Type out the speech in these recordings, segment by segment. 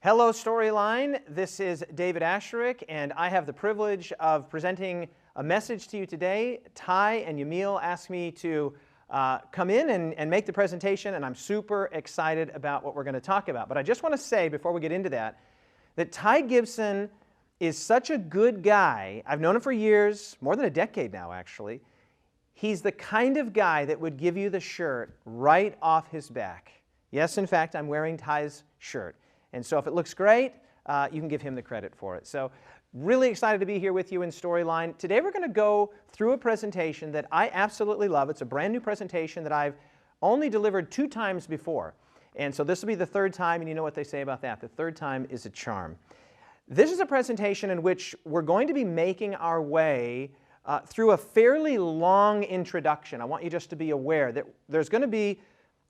Hello, Storyline. This is David Asscherick, and I have the privilege of presenting a message to you today. Ty and Yamil asked me to come in and make the presentation, and I'm super excited about what we're going to talk about. But I just want to say, before we get into that Ty Gibson is such a good guy. I've known him for years, more than a decade now, actually. He's the kind of guy that would give you the shirt right off his back. Yes, in fact, I'm wearing Ty's shirt. And so if it looks great, you can give him the credit for it. So really excited to be here with you in Storyline. Today we're going to go through a presentation that I absolutely love. It's a brand new presentation that I've only delivered 2 times before. And so this will be the 3rd time, and you know what they say about that. The 3rd time is a charm. This is a presentation in which we're going to be making our way through a fairly long introduction. I want you just to be aware that there's going to be,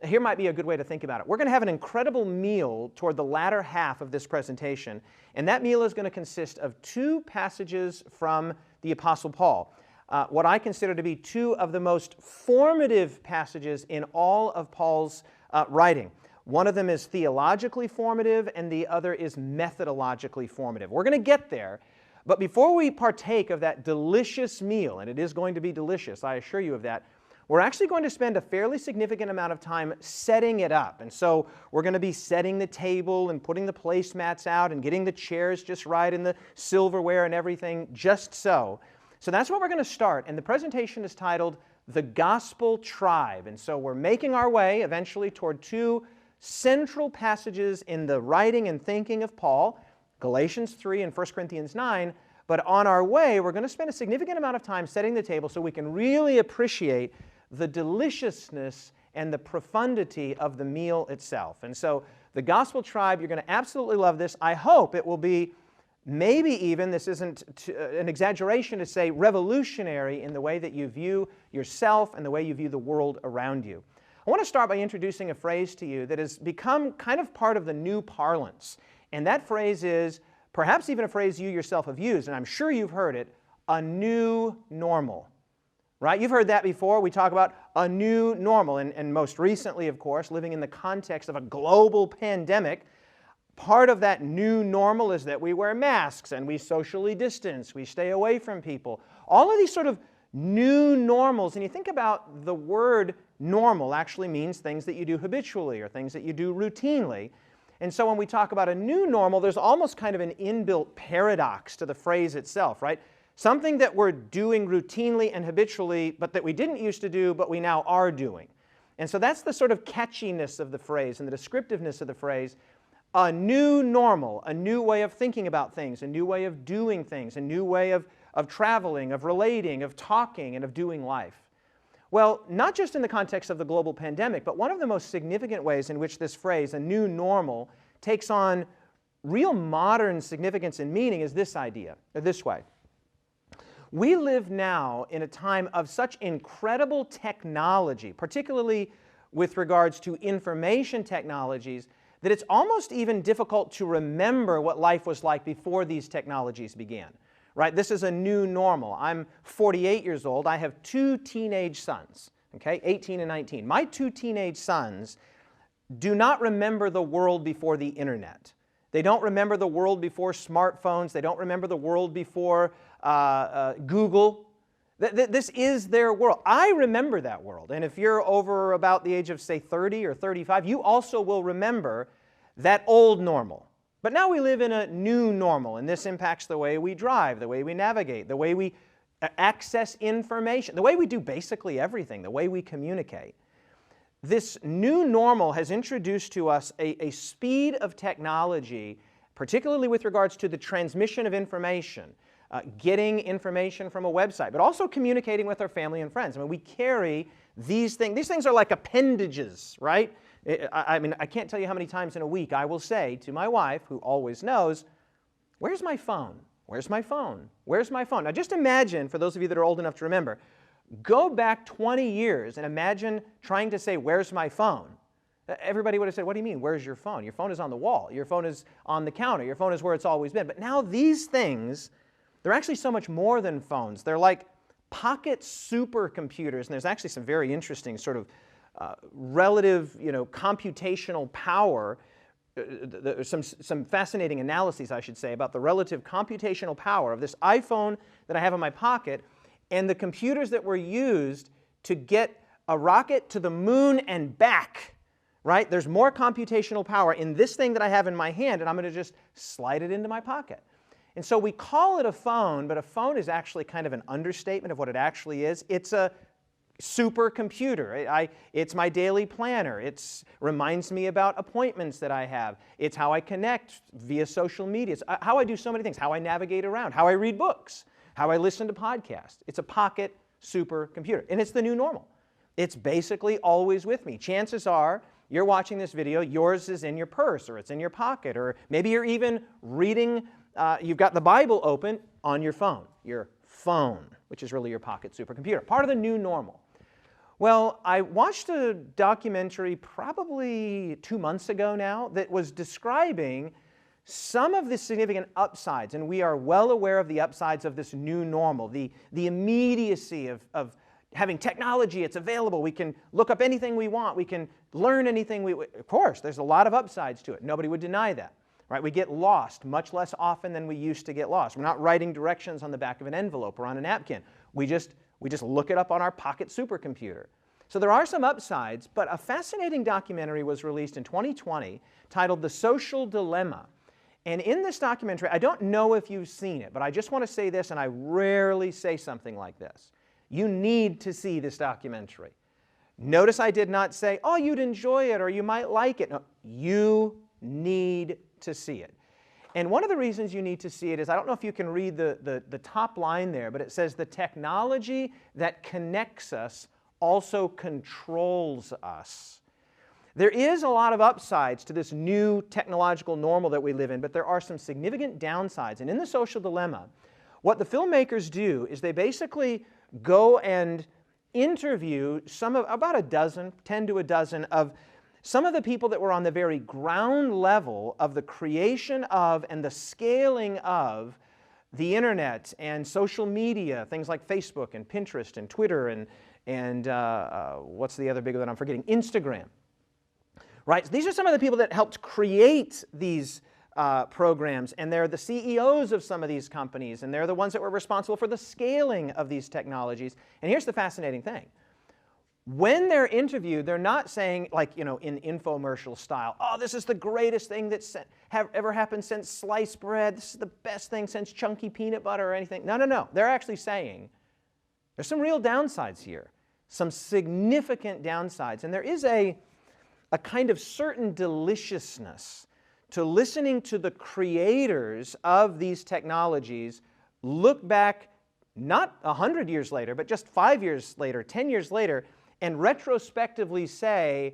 here might be a good way to think about it. We're going to have an incredible meal toward the latter half of this presentation, and that meal is going to consist of 2 passages from the Apostle Paul. What I consider to be 2 of the most formative passages in all of Paul's writing. One of them is theologically formative, and the other is methodologically formative. We're going to get there, but before we partake of that delicious meal, and it is going to be delicious, I assure you of that, we're actually going to spend a fairly significant amount of time setting it up. And so we're going to be setting the table and putting the placemats out and getting the chairs just right and the silverware and everything just so. So that's what we're going to start. And the presentation is titled The Gospel Tribe. And so we're making our way eventually toward 2 central passages in the writing and thinking of Paul, Galatians 3 and 1 Corinthians 9. But on our way, we're going to spend a significant amount of time setting the table so we can really appreciate the deliciousness and the profundity of the meal itself. And so the Gospel Tribe, you're going to absolutely love this. I hope it will be maybe even, this isn't an exaggeration to say, revolutionary in the way that you view yourself and the way you view the world around you. I want to start by introducing a phrase to you that has become kind of part of the new parlance. And that phrase is perhaps even a phrase you yourself have used, and I'm sure you've heard it, a new normal. Right? You've heard that before. We talk about a new normal, and most recently, of course, living in the context of a global pandemic, part of that new normal is that we wear masks and we socially distance, we stay away from people. All of these sort of new normals, and you think about the word normal actually means things that you do habitually or things that you do routinely. And so when we talk about a new normal, there's almost kind of an inbuilt paradox to the phrase itself, right? Something that we're doing routinely and habitually, but that we didn't used to do, but we now are doing. And so that's the sort of catchiness of the phrase and the descriptiveness of the phrase. A new normal, a new way of thinking about things, a new way of doing things, a new way of traveling, of relating, of talking, and of doing life. Well, not just in the context of the global pandemic, but one of the most significant ways in which this phrase, a new normal, takes on real modern significance and meaning is this idea, or this way. We live now in a time of such incredible technology, particularly with regards to information technologies, that it's almost even difficult to remember what life was like before these technologies began. Right? This is a new normal. I'm 48 years old. I have 2 teenage sons, okay, 18 and 19. My 2 teenage sons do not remember the world before the internet. They don't remember the world before smartphones. They don't remember the world before Google. This is their world. I remember that world. And if you're over about the age of, say, 30 or 35, you also will remember that old normal. But now we live in a new normal, and this impacts the way we drive, the way we navigate, the way we access information, the way we do basically everything, the way we communicate. This new normal has introduced to us a speed of technology, particularly with regards to the transmission of information, getting information from a website, but also communicating with our family and friends. I mean, we carry these things. These things are like appendages, right? I mean, I can't tell you how many times in a week I will say to my wife, who always knows, "Where's my phone? Where's my phone? Where's my phone?" Now just imagine, for those of you that are old enough to remember, go back 20 years and imagine trying to say, "Where's my phone?" Everybody would have said, "What do you mean, where's your phone? Your phone is on the wall. Your phone is on the counter. Your phone is where it's always been." But now these things, they're actually so much more than phones. They're like pocket supercomputers, and there's actually some very interesting sort of relative, computational power some fascinating analyses, I should say, about the relative computational power of this iPhone that I have in my pocket and the computers that were used to get a rocket to the moon and back, right? There's more computational power in this thing that I have in my hand, and I'm going to just slide it into my pocket. And so we call it a phone, but a phone is actually kind of an understatement of what it actually is. It's a supercomputer. It's my daily planner. It reminds me about appointments that I have. It's how I connect via social media. It's how I do so many things, how I navigate around, how I read books, how I listen to podcasts. It's a pocket supercomputer, and it's the new normal. It's basically always with me. Chances are you're watching this video, yours is in your purse, or it's in your pocket, or maybe you're even reading, you've got the Bible open on your phone, which is really your pocket supercomputer, part of the new normal. Well, I watched a documentary probably 2 months ago now that was describing some of the significant upsides, and we are well aware of the upsides of this new normal, the immediacy of having technology. It's available. We can look up anything we want. We can learn anything of course, there's a lot of upsides to it. Nobody would deny that. Right? We get lost much less often than we used to get lost. We're not writing directions on the back of an envelope or on a napkin. We just look it up on our pocket supercomputer. So there are some upsides, but a fascinating documentary was released in 2020 titled The Social Dilemma. And in this documentary, I don't know if you've seen it, but I just want to say this, and I rarely say something like this. You need to see this documentary. Notice I did not say, oh, you'd enjoy it or you might like it. No, you need to see it. And one of the reasons you need to see it is, I don't know if you can read the top line there, but it says the technology that connects us also controls us. There is a lot of upsides to this new technological normal that we live in, but there are some significant downsides. And in The Social Dilemma, what the filmmakers do is they basically go and interview about a dozen, 10 to a dozen of some of the people that were on the very ground level of the creation of and the scaling of the internet and social media, things like Facebook and Pinterest and Twitter and what's the other big one I'm forgetting? Instagram. Right? So these are some of the people that helped create these programs, and they're the CEOs of some of these companies, and they're the ones that were responsible for the scaling of these technologies. And here's the fascinating thing. When they're interviewed, they're not saying, like, in infomercial style, oh, this is the greatest thing that's ever happened since sliced bread. This is the best thing since chunky peanut butter or anything. No, no, no. They're actually saying there's some real downsides here, some significant downsides. And there is a kind of certain deliciousness to listening to the creators of these technologies look back not 100 years later, but just 5 years later, 10 years later, and retrospectively say,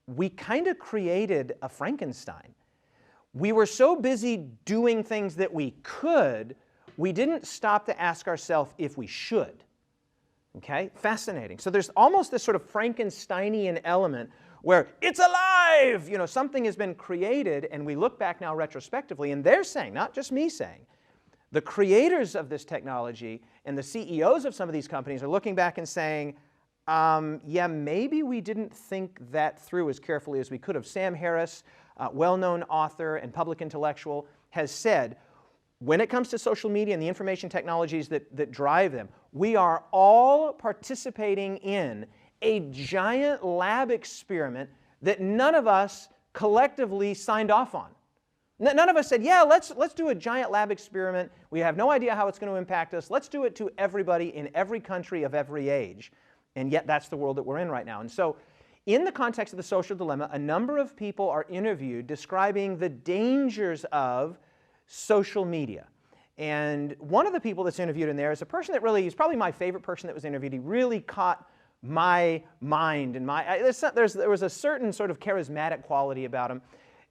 we kind of created a Frankenstein. We were so busy doing things that we could, we didn't stop to ask ourselves if we should. Okay? Fascinating. So there's almost this sort of Frankensteinian element where it's alive! Something has been created, and we look back now retrospectively, and they're saying, not just me saying, the creators of this technology and the CEOs of some of these companies are looking back and saying, yeah, maybe we didn't think that through as carefully as we could have. Sam Harris, well-known author and public intellectual, has said, when it comes to social media and the information technologies that drive them, we are all participating in a giant lab experiment that none of us collectively signed off on. None of us said, yeah, let's do a giant lab experiment. We have no idea how it's going to impact us. Let's do it to everybody in every country of every age. And yet that's the world that we're in right now. And so in the context of The Social Dilemma, a number of people are interviewed describing the dangers of social media. And one of the people that's interviewed in there is a person that really is probably my favorite person that was interviewed. He really caught my mind and there was a certain sort of charismatic quality about him.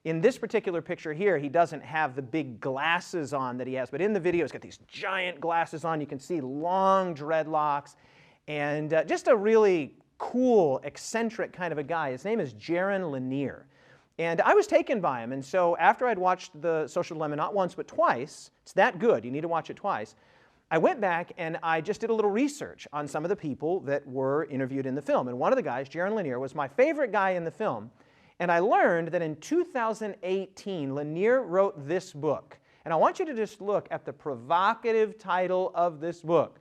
In this particular picture here, he doesn't have the big glasses on that he has, but in the video he's got these giant glasses on. You can see long dreadlocks, and just a really cool, eccentric kind of a guy. His name is Jaron Lanier. And I was taken by him, and so after I'd watched The Social Dilemma not once but twice, it's that good, you need to watch it twice, I went back and I just did a little research on some of the people that were interviewed in the film. And one of the guys, Jaron Lanier, was my favorite guy in the film. And I learned that in 2018, Lanier wrote this book. And I want you to just look at the provocative title of this book.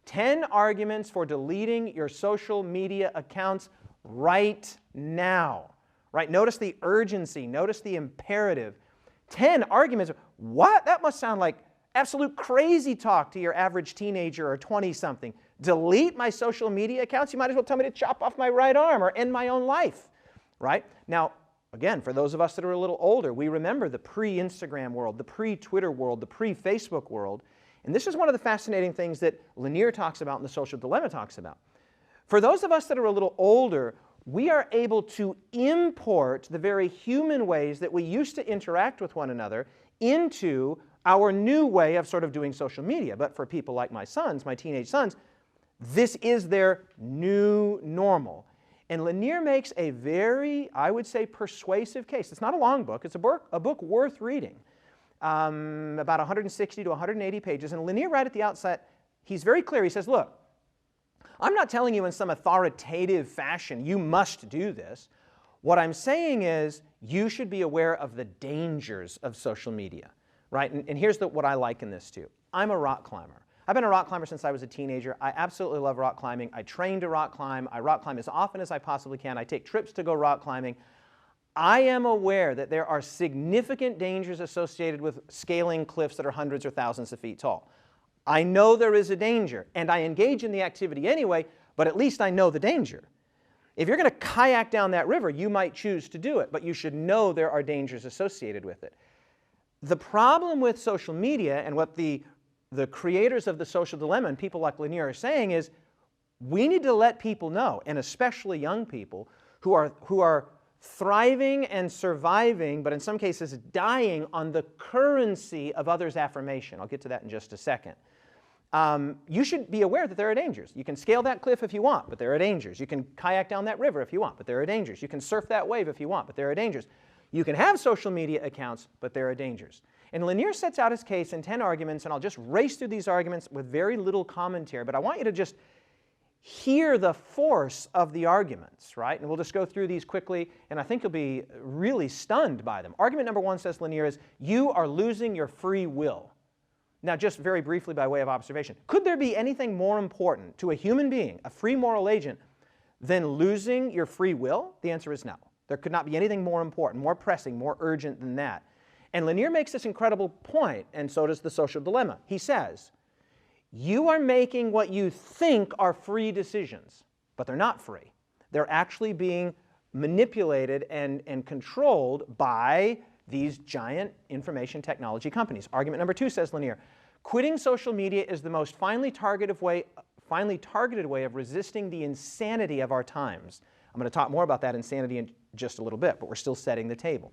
10 Arguments for Deleting Your Social Media Accounts Right Now. Right? Notice the urgency. Notice the imperative. 10 arguments. What? That must sound like absolute crazy talk to your average teenager or 20-something. Delete my social media accounts? You might as well tell me to chop off my right arm or end my own life. Right? Now, again, for those of us that are a little older, we remember the pre-Instagram world, the pre-Twitter world, the pre-Facebook world. And this is one of the fascinating things that Lanier talks about and the social dilemma talks about. For those of us that are a little older, we are able to import the very human ways that we used to interact with one another into our new way of sort of doing social media. But for people like my sons, my teenage sons, this is their new normal. And Lanier makes a very, I would say, persuasive case. It's not a long book. It's a book worth reading. About 160 to 180 pages. And Lanier, right at the outset, he's very clear. He says, look, I'm not telling you in some authoritative fashion, you must do this. What I'm saying is you should be aware of the dangers of social media, right? And here's what I liken this to. I'm a rock climber. I've been a rock climber since I was a teenager. I absolutely love rock climbing. I train to rock climb. I rock climb as often as I possibly can. I take trips to go rock climbing. I am aware that there are significant dangers associated with scaling cliffs that are hundreds or thousands of feet tall. I know there is a danger, and I engage in the activity anyway, but at least I know the danger. If you're going to kayak down that river, you might choose to do it, but you should know there are dangers associated with it. The problem with social media and what the creators of the social dilemma and people like Lanier are saying is we need to let people know, and especially young people, who are thriving and surviving, but in some cases dying on the currency of others' affirmation. I'll get to that in just a second. You should be aware that there are dangers. You can scale that cliff if you want, but there are dangers. You can kayak down that river if you want, but there are dangers. You can surf that wave if you want, but there are dangers. You can have social media accounts, but there are dangers. And Lanier sets out his case in 10 arguments, and I'll just race through these arguments with very little commentary, but I want you to just hear the force of the arguments, right? And we'll just go through these quickly, and I think you'll be really stunned by them. Argument number 1, says Lanier, is you are losing your free will. Now, just very briefly by way of observation, could there be anything more important to a human being, a free moral agent, than losing your free will? The answer is no. There could not be anything more important, more pressing, more urgent than that. And Lanier makes this incredible point, and so does the social dilemma. He says, you are making what you think are free decisions, but they're not free. They're actually being manipulated and controlled by these giant information technology companies. Argument number 2, says Lanier, quitting social media is the most finely targeted way of resisting the insanity of our times. I'm going to talk more about that insanity in just a little bit, but we're still setting the table.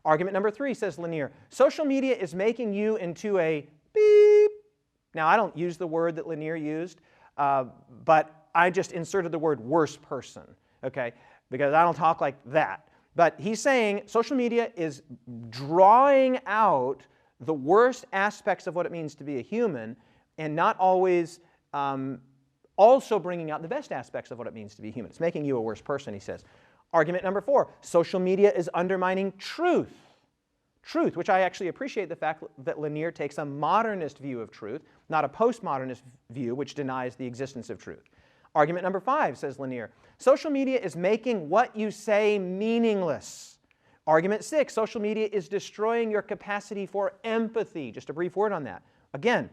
Argument number 3, says Lanier, social media is making you into a beep. Now, I don't use the word that Lanier used, but I just inserted the word worse person, okay, because I don't talk like that. But he's saying social media is drawing out the worst aspects of what it means to be a human and not always also bringing out the best aspects of what it means to be human. It's making you a worse person, he says. Argument number 4, social media is undermining truth. Truth, which I actually appreciate the fact that Lanier takes a modernist view of truth, not a postmodernist view which denies the existence of truth. Argument number 5, says Lanier, social media is making what you say meaningless. Argument 6, social media is destroying your capacity for empathy. Just a brief word on that. Again,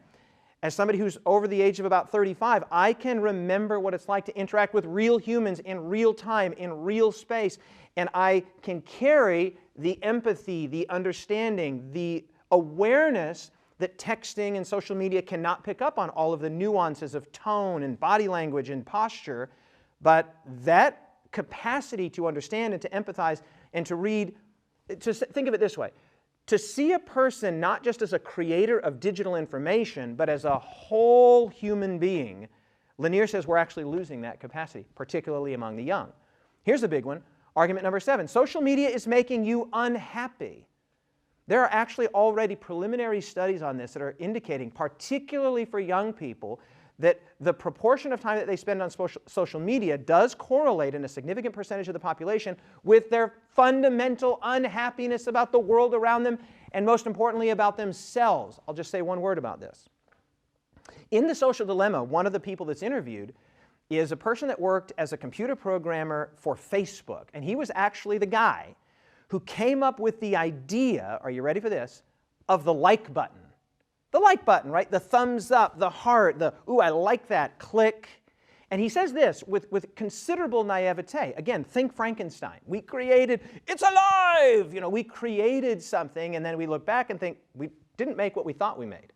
as somebody who's over the age of about 35, I can remember what it's like to interact with real humans in real time, in real space, and I can carry the empathy, the understanding, the awareness that texting and social media cannot pick up on all of the nuances of tone and body language and posture, but that capacity to understand and to empathize and to read, to think of it this way, to see a person not just as a creator of digital information, but as a whole human being, Lanier says we're actually losing that capacity, particularly among the young. Here's a big one. Argument number 7, social media is making you unhappy. There are actually already preliminary studies on this that are indicating, particularly for young people, that the proportion of time that they spend on social media does correlate in a significant percentage of the population with their fundamental unhappiness about the world around them, and most importantly about themselves. I'll just say one word about this. In The Social Dilemma, one of the people that's interviewed is a person that worked as a computer programmer for Facebook, and he was actually the guy who came up with the idea, are you ready for this, of the like button. The like button, right? The thumbs up, the heart, the, ooh, I like that, click. And he says this with considerable naivete. Again, think Frankenstein. We created, it's alive! You know, we created something, and then we look back and think, we didn't make what we thought we made.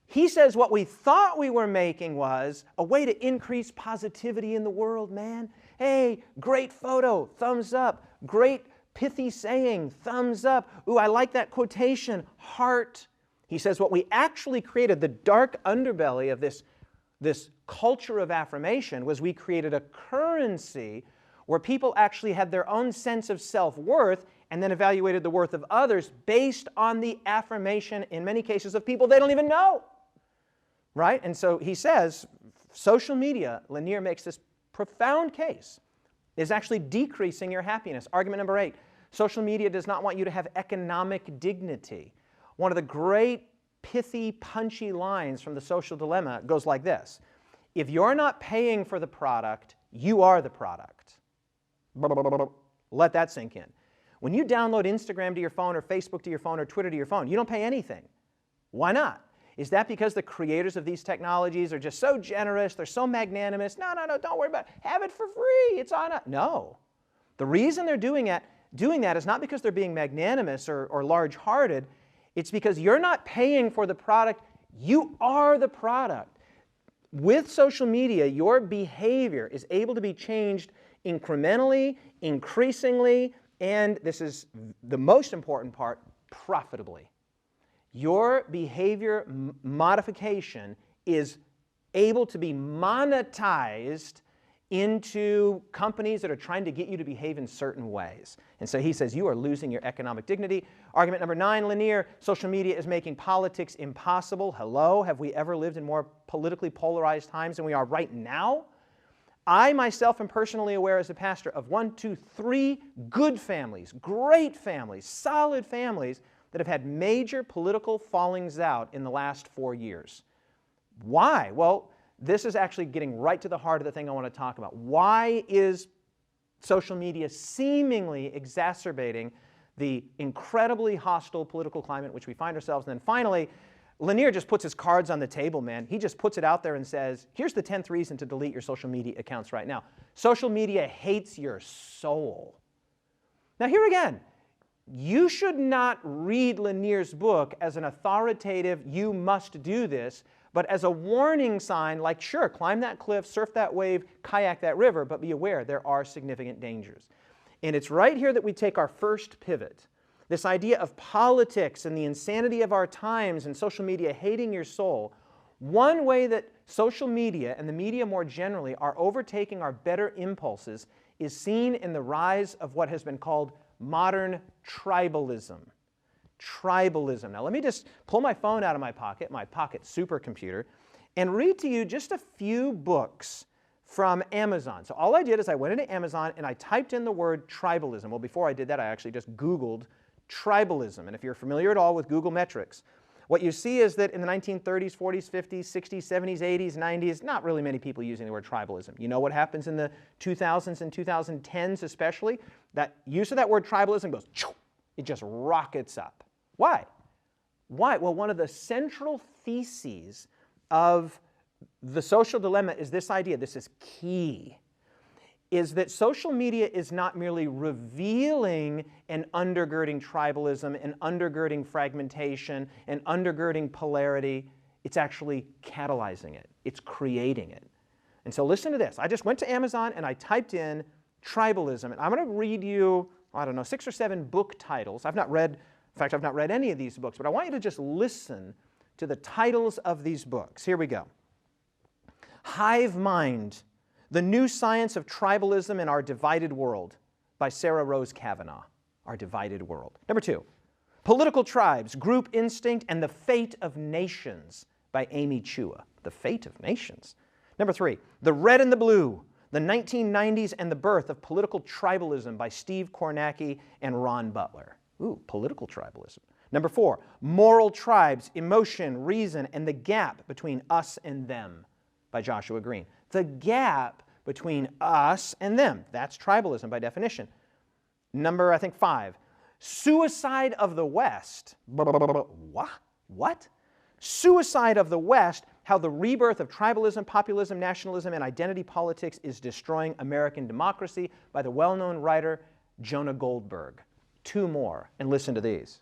He says what we thought we were making was a way to increase positivity in the world, man. Hey, great photo, thumbs up. Great pithy saying, thumbs up. Ooh, I like that quotation, heart. He says what we actually created, the dark underbelly of this culture of affirmation, was we created a currency where people actually had their own sense of self-worth and then evaluated the worth of others based on the affirmation, in many cases, of people they don't even know. Right? And so he says, social media, Lanier makes this profound case, is actually decreasing your happiness. Argument number 8, social media does not want you to have economic dignity. One of the great pithy, punchy lines from The Social Dilemma goes like this: if you're not paying for the product, you are the product. Let that sink in. When you download Instagram to your phone, or Facebook to your phone, or Twitter to your phone, you don't pay anything. Why not? Is that because the creators of these technologies are just so generous, they're so magnanimous? No, don't worry about it. Have it for free. It's on us. No. The reason they're doing that is not because they're being magnanimous or large-hearted. It's because you're not paying for the product. You are the product. With social media, your behavior is able to be changed incrementally, increasingly, and this is the most important part, profitably. Your behavior modification is able to be monetized into companies that are trying to get you to behave in certain ways. And so he says you are losing your economic dignity. Argument number 9, Lanier, social media is making politics impossible. Hello, have we ever lived in more politically polarized times than we are right now? I myself am personally aware as a pastor of 1, 2, 3 good families, great families, solid families that have had major political fallings out in the last 4 years. Why? Well, this is actually getting right to the heart of the thing I want to talk about. Why is social media seemingly exacerbating the incredibly hostile political climate in which we find ourselves? And then finally, Lanier just puts his cards on the table, man. He just puts it out there and says, here's the 10th reason to delete your social media accounts right now. Social media hates your soul. Now here again, you should not read Lanier's book as an authoritative, you must do this, but as a warning sign, like, sure, climb that cliff, surf that wave, kayak that river, but be aware there are significant dangers. And it's right here that we take our first pivot. This idea of politics and the insanity of our times and social media hating your soul. One way that social media and the media more generally are overtaking our better impulses is seen in the rise of what has been called modern tribalism. Tribalism. Now let me just pull my phone out of my pocket supercomputer, and read to you just a few books from Amazon. So all I did is I went into Amazon and I typed in the word tribalism. Well, before I did that, I actually just Googled tribalism. And if you're familiar at all with Google metrics, what you see is that in the 1930s, 40s, 50s, 60s, 70s, 80s, 90s, not really many people using the word tribalism. You know what happens in the 2000s and 2010s especially? That use of that word tribalism goes, it just rockets up. Why? Why? Well, one of the central theses of The Social Dilemma is this idea, this is key, is that social media is not merely revealing and undergirding tribalism and undergirding fragmentation and undergirding polarity. It's actually catalyzing it. It's creating it. And so listen to this. I just went to Amazon and I typed in tribalism. And I'm going to read you, I don't know, 6 or 7 book titles. I've not read any of these books, but I want you to just listen to the titles of these books. Here we go. Hive Mind, The New Science of Tribalism in Our Divided World by Sarah Rose Kavanaugh. Our Divided World. Number 2, Political Tribes, Group Instinct, and the Fate of Nations by Amy Chua. the fate of nations. Number 3, the red and the blue, the 1990s and the birth of political tribalism by Steve Kornacki and Ron Butler. Ooh, political tribalism. Number 4, moral tribes, emotion, reason, and the gap between us and them by Joshua Green. The gap between us and them. That's tribalism by definition. Number, I think, 5, suicide of the West. What? Suicide of the West, how the rebirth of tribalism, populism, nationalism, and identity politics is destroying American democracy by the well-known writer Jonah Goldberg. 2 more, and listen to these.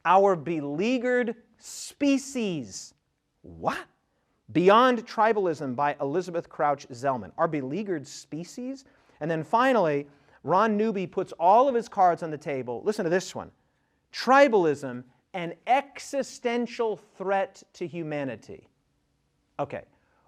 Our beleaguered species. What? Beyond Tribalism by Elizabeth Crouch Zellman. Our beleaguered species? And then finally, Ron Newby puts all of his cards on the table. Listen to this one. Tribalism, an existential threat to humanity. Okay,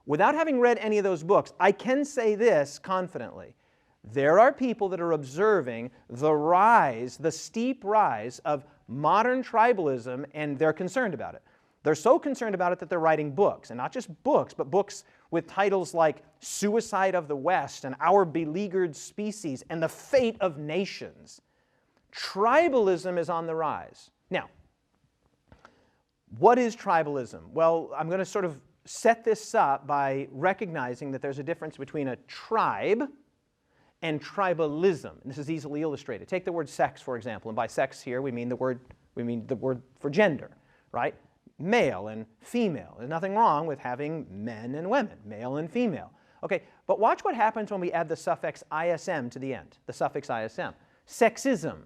without having read any of those books, I can say this confidently. There are people that are observing the rise, the steep rise of modern tribalism, and they're concerned about it. They're so concerned about it that they're writing books, and not just books, but books with titles like Suicide of the West and Our Beleaguered Species and The Fate of Nations. Tribalism is on the rise. Now, what is tribalism? Well, I'm going to sort of set this up by recognizing that there's a difference between a tribe and tribalism. And this is easily illustrated. Take the word sex, for example, and by sex here we mean the word for gender, right? Male and female. There's nothing wrong with having men and women, male and female. Okay, but watch what happens when we add the suffix ism to the end, the suffix ism. Sexism.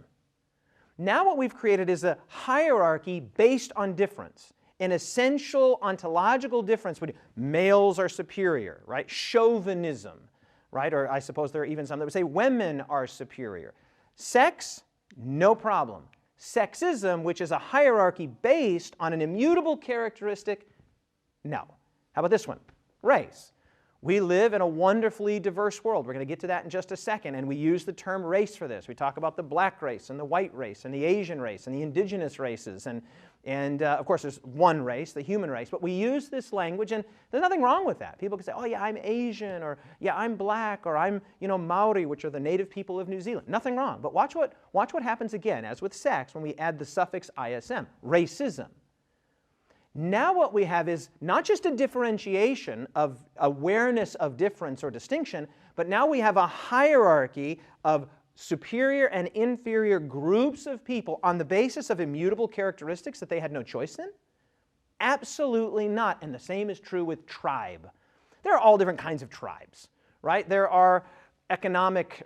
Now what we've created is a hierarchy based on difference, an essential ontological difference between males are superior, right? Chauvinism, right? Or I suppose there are even some that would say women are superior. Sex, no problem. Sexism, which is a hierarchy based on an immutable characteristic, no. How about this one? Race. We live in a wonderfully diverse world. We're going to get to that in just a second, and we use the term race for this. We talk about the black race and the white race and the Asian race and the indigenous races, and of course there's one race, the human race, but we use this language, and there's nothing wrong with that. People can say, oh yeah, I'm Asian, or yeah, I'm black, or I'm Maori, which are the native people of New Zealand. Nothing wrong, but watch what happens again, as with sex, when we add the suffix ism, racism. Now what we have is not just a differentiation of awareness of difference or distinction, but now we have a hierarchy of superior and inferior groups of people on the basis of immutable characteristics that they had no choice in? Absolutely not. And the same is true with tribe. There are all different kinds of tribes, right? There are economics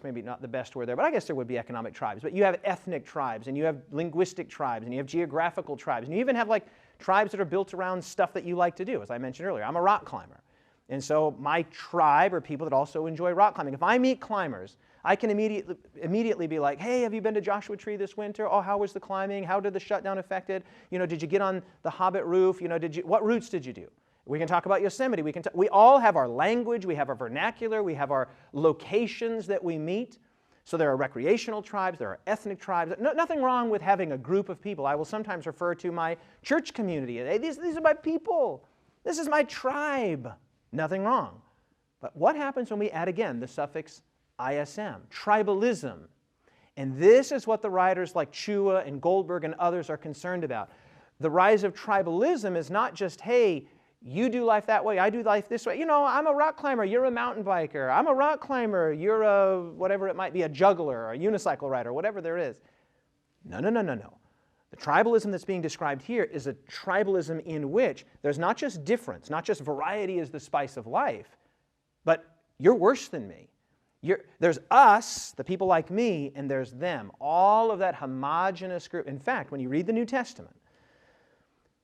maybe not the best word there, but I guess there would be economic tribes. But you have ethnic tribes, and you have linguistic tribes, and you have geographical tribes, and you even have like tribes that are built around stuff that you like to do. As I mentioned earlier, I'm a rock climber. And so my tribe are people that also enjoy rock climbing. If I meet climbers, I can immediately be like, hey, have you been to Joshua Tree this winter? Oh, how was the climbing? How did the shutdown affect it? Did you get on the Hobbit roof? What routes did you do? We can talk about Yosemite. We all have our language. We have our vernacular. We have our locations that we meet. So there are recreational tribes. There are ethnic tribes. Nothing wrong with having a group of people. I will sometimes refer to my church community. Hey, these are my people. This is my tribe. Nothing wrong. But what happens when we add again the suffix ism, tribalism? And this is what the writers like Chua and Goldberg and others are concerned about. The rise of tribalism is not just, hey, you do life that way, I do life this way. I'm a rock climber, you're a mountain biker. I'm a rock climber, you're a, whatever it might be, a juggler, or a unicycle rider, whatever there is. No. The tribalism that's being described here is a tribalism in which there's not just difference, not just variety is the spice of life, but you're worse than me. There's us, the people like me, and there's them. All of that homogeneous group. In fact, when you read the New Testament,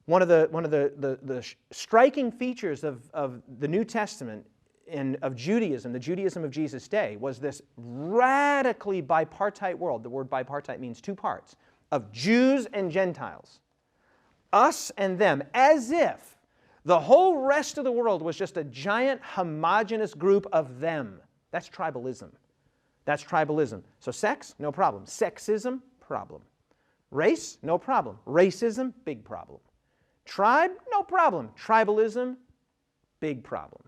one of the striking features of the New Testament and of Judaism, the Judaism of Jesus' day, was this radically bipartite world. The word bipartite means two parts, of Jews and Gentiles, us and them, as if the whole rest of the world was just a giant homogeneous group of them. That's tribalism. That's tribalism. So sex, no problem. Sexism, problem. Race, no problem. Racism, big problem. Tribe, no problem. Tribalism, big problem.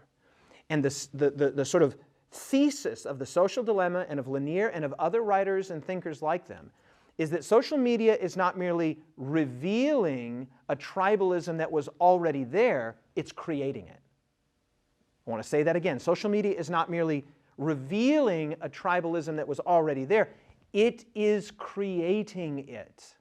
And the sort of thesis of the social dilemma and of Lanier and of other writers and thinkers like them is that social media is not merely revealing a tribalism that was already there, it's creating it. I want to say that again. Social media is not merely revealing a tribalism that was already there, it is creating it.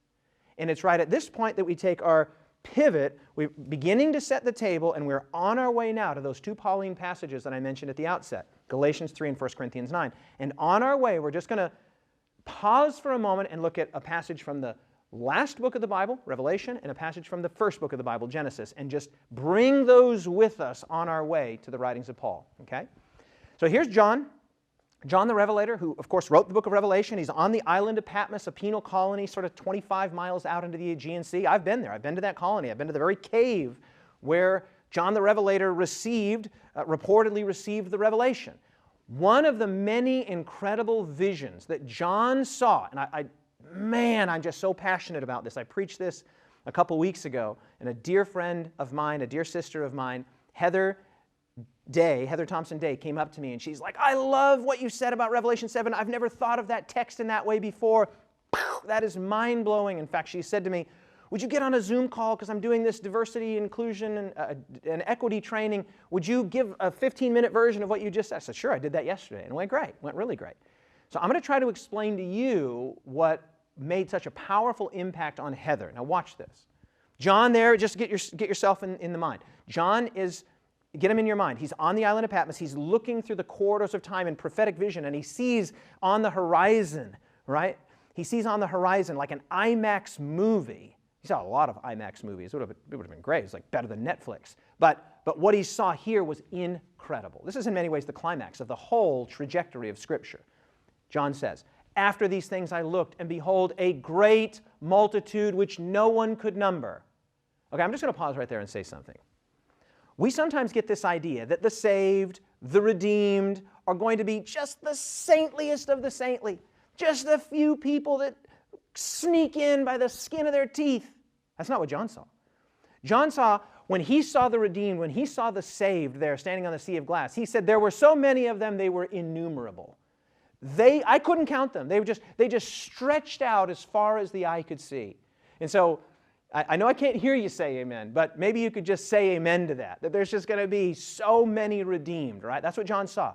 And it's right at this point that we take our pivot. We're beginning to set the table, and we're on our way now to those two Pauline passages that I mentioned at the outset, Galatians 3 and 1 Corinthians 9. And on our way, we're just going to pause for a moment and look at a passage from the last book of the Bible, Revelation, and a passage from the first book of the Bible, Genesis, and just bring those with us on our way to the writings of Paul. Okay? So here's John the Revelator, who, of course, wrote the book of Revelation. He's on the island of Patmos, a penal colony, sort of 25 miles out into the Aegean Sea. I've been there. I've been to that colony. I've been to the very cave where John the Revelator reportedly received the revelation. One of the many incredible visions that John saw, and I'm just so passionate about this. I preached this a couple weeks ago, and a dear friend of mine, a dear sister of mine, Heather Thompson Day, came up to me and she's like, I love what you said about Revelation 7. I've never thought of that text in that way before. That is mind-blowing. In fact, she said to me, would you get on a Zoom call because I'm doing this diversity, inclusion, and equity training. Would you give a 15-minute version of what you just said? I said, sure, I did that yesterday, and it went great. It went really great. So I'm going to try to explain to you what made such a powerful impact on Heather. Now watch this. John there, just get yourself in the mind. John is... Get him in your mind. He's on the island of Patmos. He's looking through the corridors of time in prophetic vision, and he sees on the horizon, right? He sees on the horizon like an IMAX movie. He saw a lot of IMAX movies. It would have been great. It's like better than Netflix. But what he saw here was incredible. This is in many ways the climax of the whole trajectory of Scripture. John says, after these things I looked, and behold, a great multitude which no one could number. Okay, I'm just going to pause right there and say something. We sometimes get this idea that the saved, the redeemed, are going to be just the saintliest of the saintly, just the few people that sneak in by the skin of their teeth. That's not what John saw. John saw, when he saw the redeemed, when he saw the saved there standing on the sea of glass, he said there were so many of them, they were innumerable. I couldn't count them. They just stretched out as far as the eye could see. And so, I know I can't hear you say amen, but maybe you could just say amen to that there's just going to be so many redeemed, right? That's what John saw.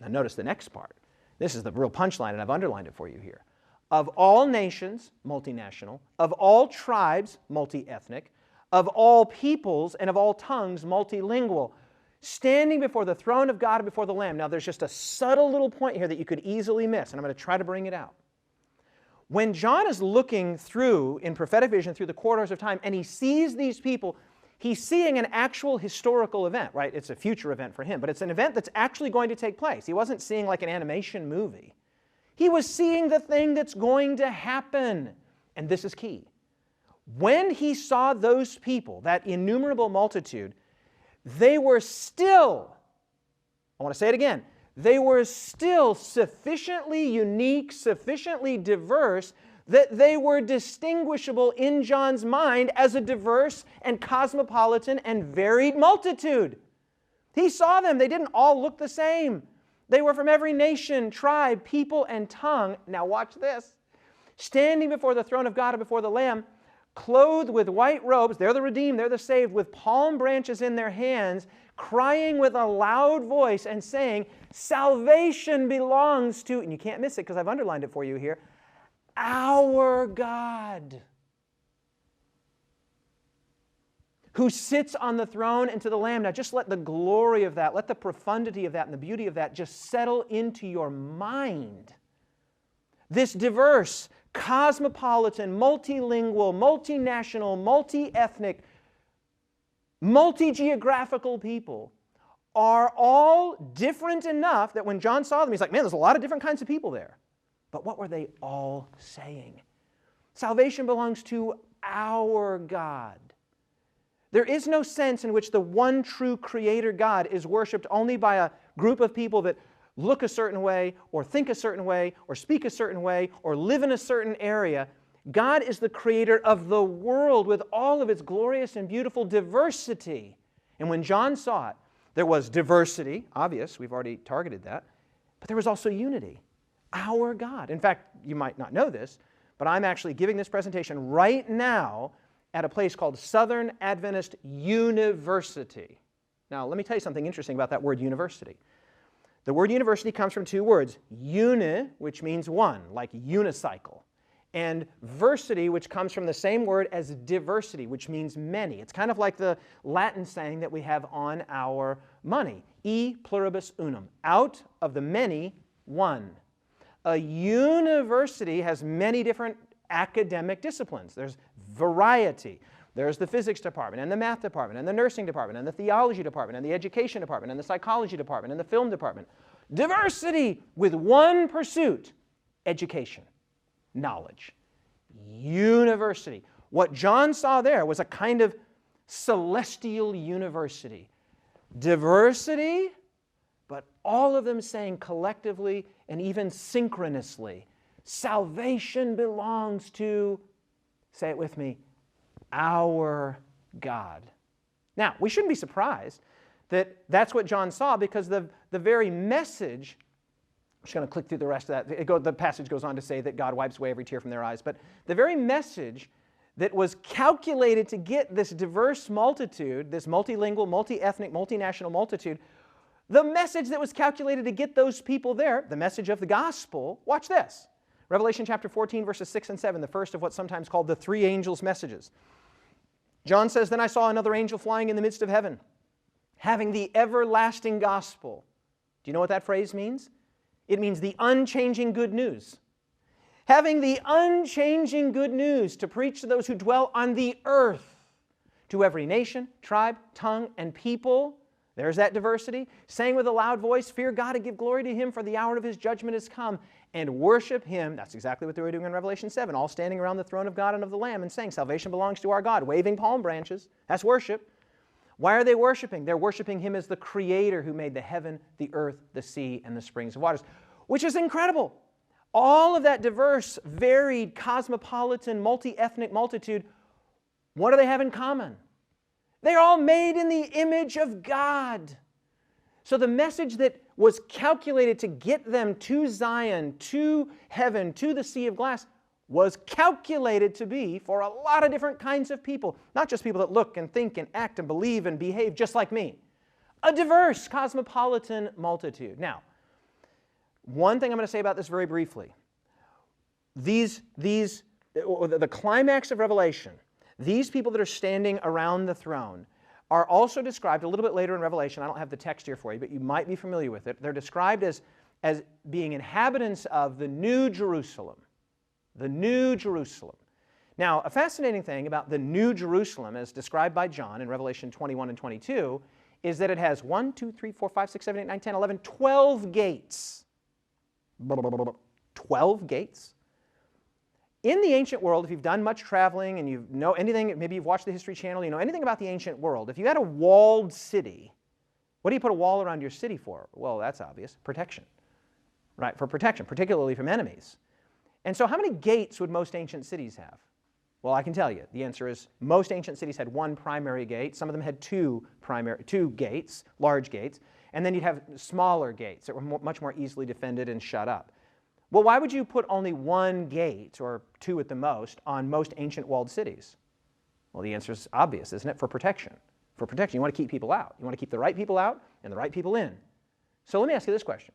Now notice the next part. This is the real punchline, and I've underlined it for you here. Of all nations, multinational, of all tribes, multi-ethnic, of all peoples and of all tongues, multilingual, standing before the throne of God and before the Lamb. Now there's just a subtle little point here that you could easily miss, and I'm going to try to bring it out. When John is looking through, in prophetic vision, through the corridors of time, and he sees these people, he's seeing an actual historical event, right? It's a future event for him, but it's an event that's actually going to take place. He wasn't seeing like an animation movie. He was seeing the thing that's going to happen. And this is key. When he saw those people, that innumerable multitude, they were still, I want to say it again, they were still sufficiently unique, sufficiently diverse, that they were distinguishable in John's mind as a diverse and cosmopolitan and varied multitude. He saw them. They didn't all look the same. They were from every nation, tribe, people, and tongue. Now watch this. Standing before the throne of God and before the Lamb, clothed with white robes, they're the redeemed, they're the saved, with palm branches in their hands, crying with a loud voice and saying, salvation belongs to, and you can't miss it because I've underlined it for you here, our God, who sits on the throne and to the Lamb. Now just let the glory of that, let the profundity of that and the beauty of that just settle into your mind. This diverse, cosmopolitan, multilingual, multinational, multi-ethnic, multi-geographical people are all different enough that when John saw them, he's like, man, there's a lot of different kinds of people there. But what were they all saying? Salvation belongs to our God. There is no sense in which the one true Creator God is worshipped only by a group of people that look a certain way, or think a certain way, or speak a certain way, or live in a certain area. God is the creator of the world with all of its glorious and beautiful diversity. And when John saw it, There was diversity, obvious, we've already targeted that. But there was also unity, our God. In fact, you might not know this, but I'm actually giving this presentation right now at a place called Southern Adventist University. Now, let me tell you something interesting about that word university. The word university comes from two words, uni, which means one, like unicycle, and versity, which comes from the same word as diversity, which means many. It's kind of like the Latin saying that we have on our money, e pluribus unum, out of the many, one. A university has many different academic disciplines. There's variety. There's the physics department, and the math department, and the nursing department, and the theology department, and the education department, and the psychology department, and the film department. Diversity with one pursuit, education, knowledge. University. What John saw there was a kind of celestial university. Diversity, but all of them saying collectively and even synchronously, salvation belongs to, say it with me, our God. Now, we shouldn't be surprised that that's what John saw, because the very message, I'm just going to click through the rest of that. The passage goes on to say that God wipes away every tear from their eyes. But the very message that was calculated to get this diverse multitude, this multilingual, multi-ethnic, multinational multitude, the message that was calculated to get those people there, the message of the gospel, watch this. Revelation chapter 14, verses 6 and 7, the first of what's sometimes called the three angels' messages. John says, "Then I saw another angel flying in the midst of heaven, having the everlasting gospel." Do you know what that phrase means? It means the unchanging good news. Having the unchanging good news to preach to those who dwell on the earth, to every nation, tribe, tongue, and people. There's that diversity. Saying with a loud voice, "Fear God and give glory to Him, for the hour of His judgment has come, and worship Him." That's exactly what they were doing in Revelation 7, all standing around the throne of God and of the Lamb and saying, "Salvation belongs to our God," waving palm branches. That's worship. Why are they worshiping? They're worshiping Him as the Creator who made the heaven, the earth, the sea, and the springs of waters, which is incredible. All of that diverse, varied, cosmopolitan, multi-ethnic multitude, what do they have in common? They're all made in the image of God. So the message that was calculated to get them to Zion, to heaven, to the sea of glass, was calculated to be for a lot of different kinds of people. Not just people that look and think and act and believe and behave just like me. A diverse, cosmopolitan multitude. Now, one thing I'm going to say about this very briefly. The climax of Revelation, these people that are standing around the throne, are also described a little bit later in Revelation. I don't have the text here for you, but you might be familiar with it. They're described as being inhabitants of the New Jerusalem. The New Jerusalem. Now, a fascinating thing about the New Jerusalem, as described by John in Revelation 21 and 22, is that it has 1, 2, 3, 4, 5, 6, 7, 8, 9, 10, 11, 12 gates. 12 gates. In the ancient world, if you've done much traveling and you know anything, maybe you've watched the History Channel, you know anything about the ancient world, if you had a walled city, what do you put a wall around your city for? Well, that's obvious, protection. Right, for protection, particularly from enemies. And so how many gates would most ancient cities have? Well, I can tell you. The answer is most ancient cities had one primary gate. Some of them had two gates, large gates. And then you'd have smaller gates that were much more easily defended and shut up. Well, why would you put only one gate, or two at the most, on most ancient walled cities? Well, the answer is obvious, isn't it? For protection. For protection. You want to keep people out. You want to keep the right people out and the right people in. So let me ask you this question.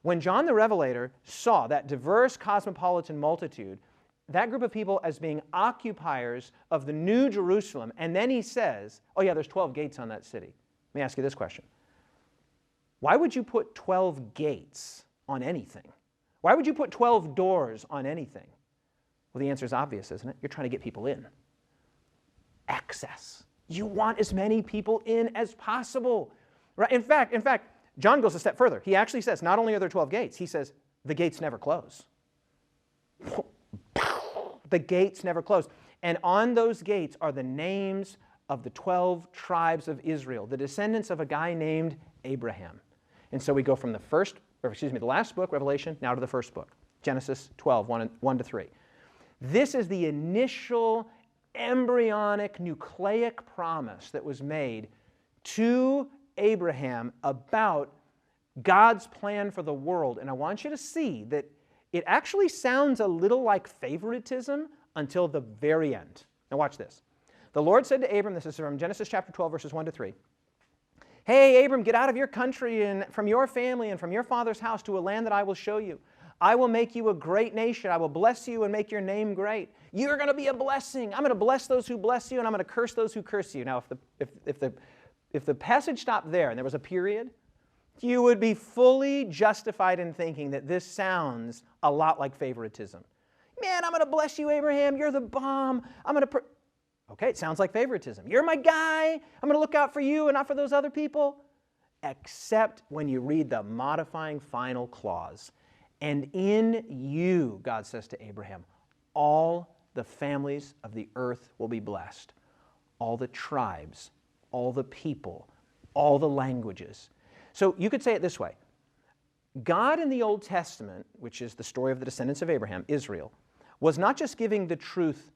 When John the Revelator saw that diverse cosmopolitan multitude, that group of people as being occupiers of the New Jerusalem, and then he says, oh yeah, there's 12 gates on that city. Let me ask you this question. Why would you put 12 gates on anything? Why would you put 12 doors on anything? Well, the answer is obvious, isn't it? You're trying to get people in. Access. You want as many people in as possible. Right? In fact, John goes a step further. He actually says, not only are there 12 gates, he says, the gates never close. The gates never close. And on those gates are the names of the 12 tribes of Israel, the descendants of a guy named Abraham. And so we go from the last book, Revelation, now to the first book, Genesis 12, 1 to 3. This is the initial embryonic nucleic promise that was made to Abraham about God's plan for the world. And I want you to see that it actually sounds a little like favoritism until the very end. Now watch this. The Lord said to Abram, this is from Genesis chapter 12, verses 1 to 3. Hey, Abram, get out of your country and from your family and from your father's house to a land that I will show you. I will make you a great nation. I will bless you and make your name great. You're going to be a blessing. I'm going to bless those who bless you, and I'm going to curse those who curse you. Now, if the passage stopped there and there was a period, you would be fully justified in thinking that this sounds a lot like favoritism. Man, I'm going to bless you, Abraham. You're the bomb. I'm going to... Okay, it sounds like favoritism. You're my guy. I'm going to look out for you and not for those other people. Except when you read the modifying final clause. And in you, God says to Abraham, all the families of the earth will be blessed. All the tribes, all the people, all the languages. So you could say it this way. God in the Old Testament, which is the story of the descendants of Abraham, Israel, was not just giving the truth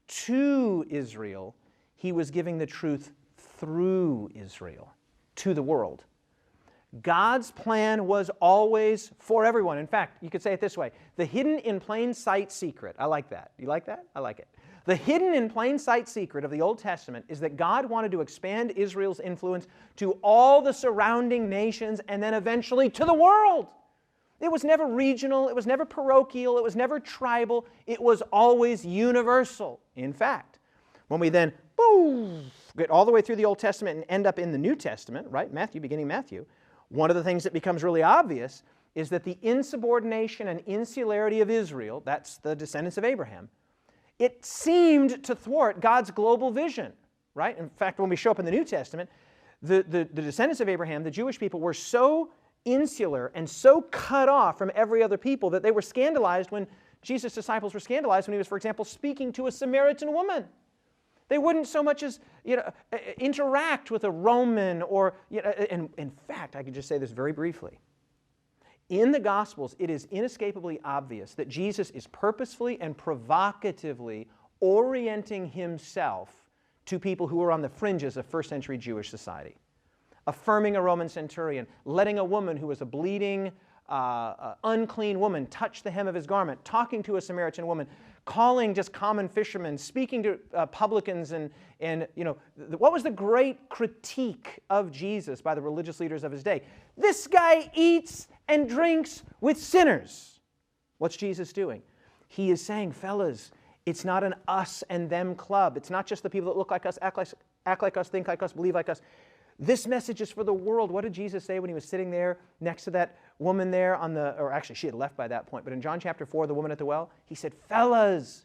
to Israel, he was giving the truth through Israel to the world. God's plan was always for everyone. In fact, you could say it this way, the hidden in plain sight secret. I like that. You like that? I like it. The hidden in plain sight secret of the Old Testament is that God wanted to expand Israel's influence to all the surrounding nations and then eventually to the world. It was never regional, it was never parochial, it was never tribal, it was always universal. In fact, when we then get all the way through the Old Testament and end up in the New Testament, right, Matthew, beginning Matthew, one of the things that becomes really obvious is that the insubordination and insularity of Israel, that's the descendants of Abraham, it seemed to thwart God's global vision, right? In fact, when we show up in the New Testament, the descendants of Abraham, the Jewish people, were so insular and so cut off from every other people that they were scandalized when Jesus' disciples were scandalized when he was, for example, speaking to a Samaritan woman. They wouldn't so much as interact with a Roman or, and in fact, I could just say this very briefly. In the Gospels, it is inescapably obvious that Jesus is purposefully and provocatively orienting himself to people who were on the fringes of first century Jewish society. Affirming a Roman centurion, letting a woman who was a bleeding, unclean woman touch the hem of his garment, talking to a Samaritan woman, calling just common fishermen, speaking to publicans, and what was the great critique of Jesus by the religious leaders of his day? This guy eats and drinks with sinners. What's Jesus doing? He is saying, fellas, it's not an us and them club. It's not just the people that look like us, act like us, think like us, believe like us. This message is for the world. What did Jesus say when he was sitting there next to that woman there or actually she had left by that point, but in John chapter 4, the woman at the well, he said, fellas,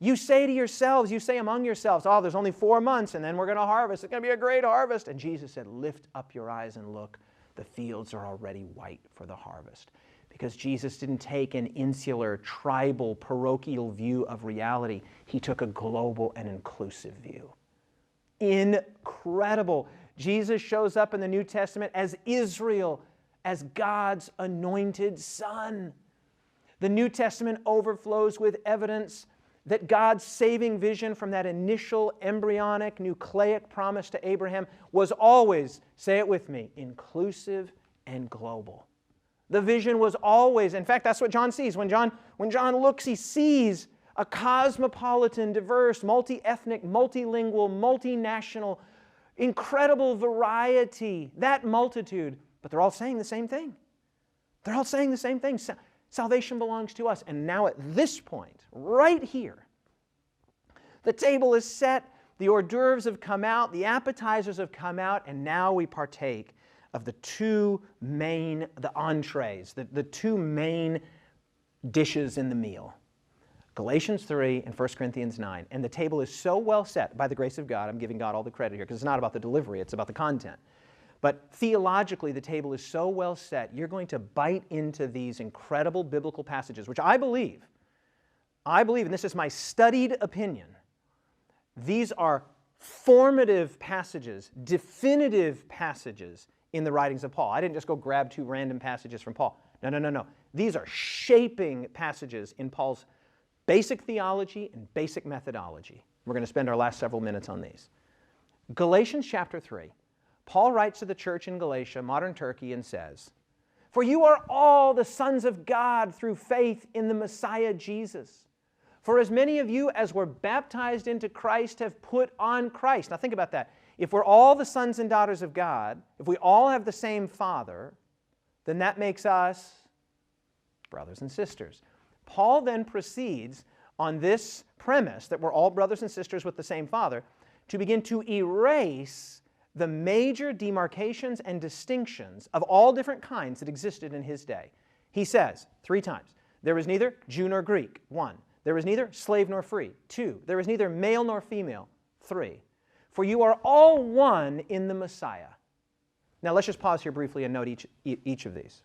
you say to yourselves, you say among yourselves, oh, there's only 4 months and then we're going to harvest. It's going to be a great harvest. And Jesus said, lift up your eyes and look. The fields are already white for the harvest. Because Jesus didn't take an insular, tribal, parochial view of reality. He took a global and inclusive view. Incredible. Jesus shows up in the New Testament as Israel, as God's anointed son. The New Testament overflows with evidence that God's saving vision from that initial embryonic, nucleic promise to Abraham was always, say it with me, inclusive and global. The vision was always, in fact, that's what John sees. When John looks, he sees a cosmopolitan, diverse, multi-ethnic, multilingual, multinational, incredible variety, that multitude. But they're all saying the same thing. They're all saying the same thing. Salvation belongs to us. And now at this point, right here, the table is set, the hors d'oeuvres have come out, the appetizers have come out, and now we partake of the entrees, the two main dishes in the meal. Galatians 3 and 1 Corinthians 9. And the table is so well set by the grace of God. I'm giving God all the credit here because it's not about the delivery, it's about the content. But theologically, the table is so well set, you're going to bite into these incredible biblical passages, which I believe, and this is my studied opinion, these are formative passages, definitive passages in the writings of Paul. I didn't just go grab 2 random passages from Paul. No. These are shaping passages in Paul's basic theology and basic methodology. We're going to spend our last several minutes on these. Galatians chapter 3. Paul writes to the church in Galatia, modern Turkey, and says, "For you are all the sons of God through faith in the Messiah Jesus. For as many of you as were baptized into Christ have put on Christ." Now think about that. If we're all the sons and daughters of God, if we all have the same Father, then that makes us brothers and sisters. Paul then proceeds on this premise that we're all brothers and sisters with the same Father to begin to erase the major demarcations and distinctions of all different kinds that existed in his day. He says 3 times, there is neither Jew nor Greek, 1. There is neither slave nor free, 2. There is neither male nor female, 3. For you are all one in the Messiah. Now let's just pause here briefly and note each of these.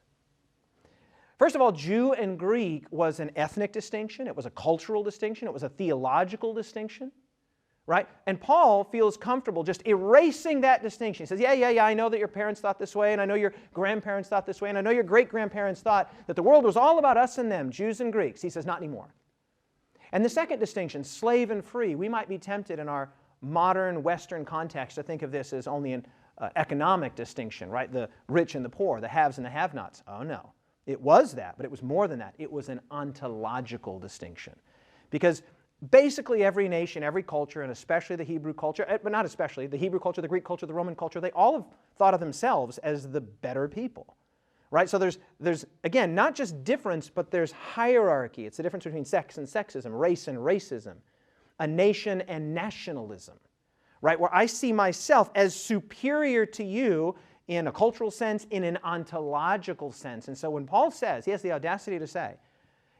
First of all, Jew and Greek was an ethnic distinction. It was a cultural distinction. It was a theological distinction. Right? And Paul feels comfortable just erasing that distinction. He says, yeah, I know that your parents thought this way, and I know your grandparents thought this way, and I know your great-grandparents thought that the world was all about us and them, Jews and Greeks. He says, not anymore. And the second distinction, slave and free, we might be tempted in our modern Western context to think of this as only an economic distinction, right? The rich and the poor, the haves and the have-nots. Oh, no. It was that, but it was more than that. It was an ontological distinction. Because basically every nation, every culture, and especially the Hebrew culture, but not especially, the Hebrew culture, the Greek culture, the Roman culture, they all have thought of themselves as the better people. Right? So there's again, not just difference, but there's hierarchy. It's the difference between sex and sexism, race and racism, a nation and nationalism. Right? Where I see myself as superior to you in a cultural sense, in an ontological sense. And so when Paul says, he has the audacity to say,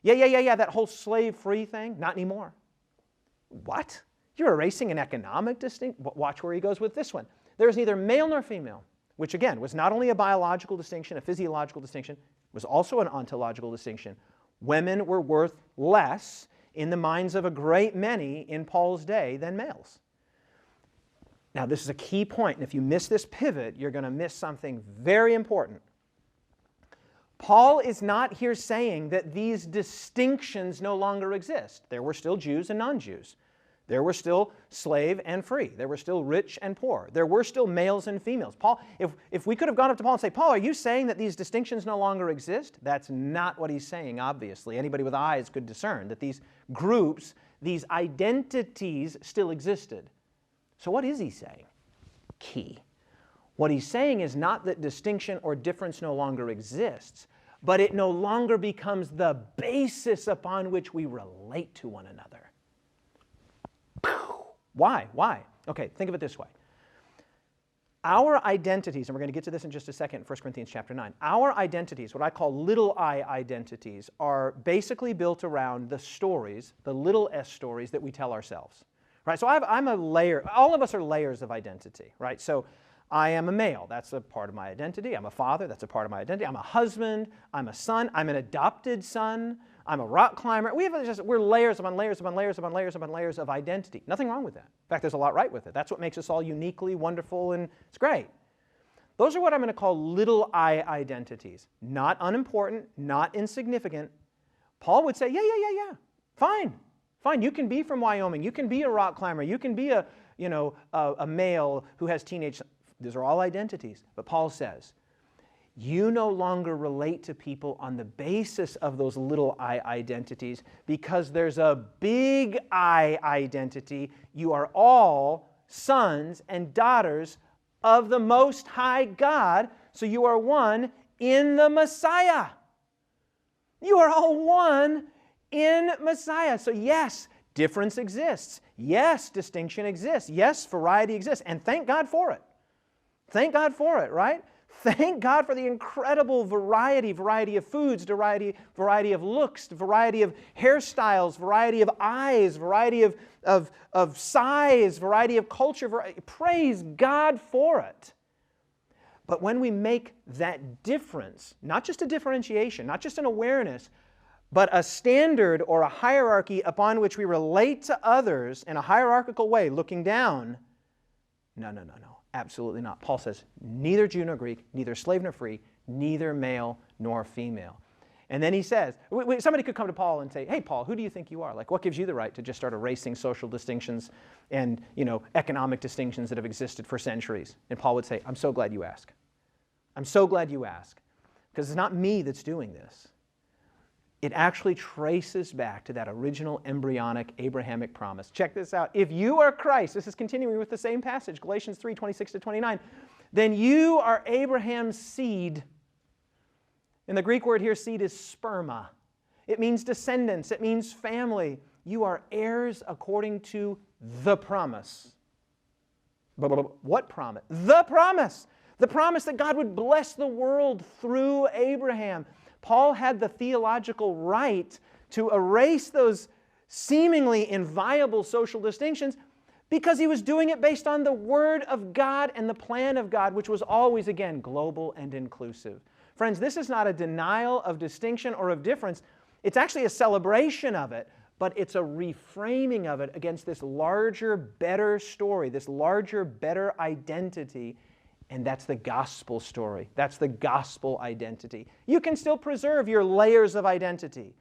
yeah, that whole slave-free thing, not anymore. What? You're erasing an economic distinction? Watch where he goes with this one. There is neither male nor female, which again was not only a biological distinction, a physiological distinction, was also an ontological distinction. Women were worth less in the minds of a great many in Paul's day than males. Now this is a key point, and if you miss this pivot, you're going to miss something very important. Paul is not here saying that these distinctions no longer exist. There were still Jews and non-Jews. There were still slave and free. There were still rich and poor. There were still males and females. Paul, if we could have gone up to Paul and say, Paul, are you saying that these distinctions no longer exist? That's not what he's saying, obviously. Anybody with eyes could discern that these groups, these identities still existed. So what is he saying? Key. What he's saying is not that distinction or difference no longer exists, but it no longer becomes the basis upon which we relate to one another. Why? Why? Okay, think of it this way. Our identities, and we're going to get to this in just a second in 1 Corinthians chapter 9, our identities, what I call little I identities, are basically built around the stories, the little s stories that we tell ourselves. Right? So I'm a layer, all of us are layers of identity, right? So I am a male, that's a part of my identity. I'm a father, that's a part of my identity. I'm a husband, I'm a son, I'm an adopted son, I'm a rock climber. We're layers upon layers upon layers upon layers upon layers of identity. Nothing wrong with that. In fact, there's a lot right with it. That's what makes us all uniquely wonderful, and it's great. Those are what I'm going to call little I identities. Not unimportant, not insignificant. Paul would say, yeah, fine. Fine, you can be from Wyoming, you can be a rock climber, you can be a male who has teenage. These are all identities. But Paul says, you no longer relate to people on the basis of those little I identities because there's a big I identity. You are all sons and daughters of the Most High God, so you are one in the Messiah. You are all one in Messiah. So yes, difference exists. Yes, distinction exists. Yes, variety exists. And thank God for it. Thank God for it, right? Thank God for the incredible variety of foods, variety of looks, variety of hairstyles, variety of eyes, variety of size, variety of culture. Praise God for it. But when we make that difference, not just a differentiation, not just an awareness, but a standard or a hierarchy upon which we relate to others in a hierarchical way, looking down, no. Absolutely not. Paul says, neither Jew nor Greek, neither slave nor free, neither male nor female. And then he says, somebody could come to Paul and say, hey, Paul, who do you think you are? Like, what gives you the right to just start erasing social distinctions and, economic distinctions that have existed for centuries? And Paul would say, I'm so glad you ask. I'm so glad you ask. Because it's not me that's doing this. It actually traces back to that original embryonic Abrahamic promise. Check this out. If you are Christ, this is continuing with the same passage, Galatians 3, 26 to 29, then you are Abraham's seed. And the Greek word here, seed, is sperma. It means descendants. It means family. You are heirs according to the promise. What promise? The promise. The promise that God would bless the world through Abraham. Paul had the theological right to erase those seemingly inviolable social distinctions because he was doing it based on the Word of God and the plan of God, which was always, again, global and inclusive. Friends, this is not a denial of distinction or of difference. It's actually a celebration of it, but it's a reframing of it against this larger, better story, this larger, better identity. And that's the gospel story. That's the gospel identity. You can still preserve your layers of identity,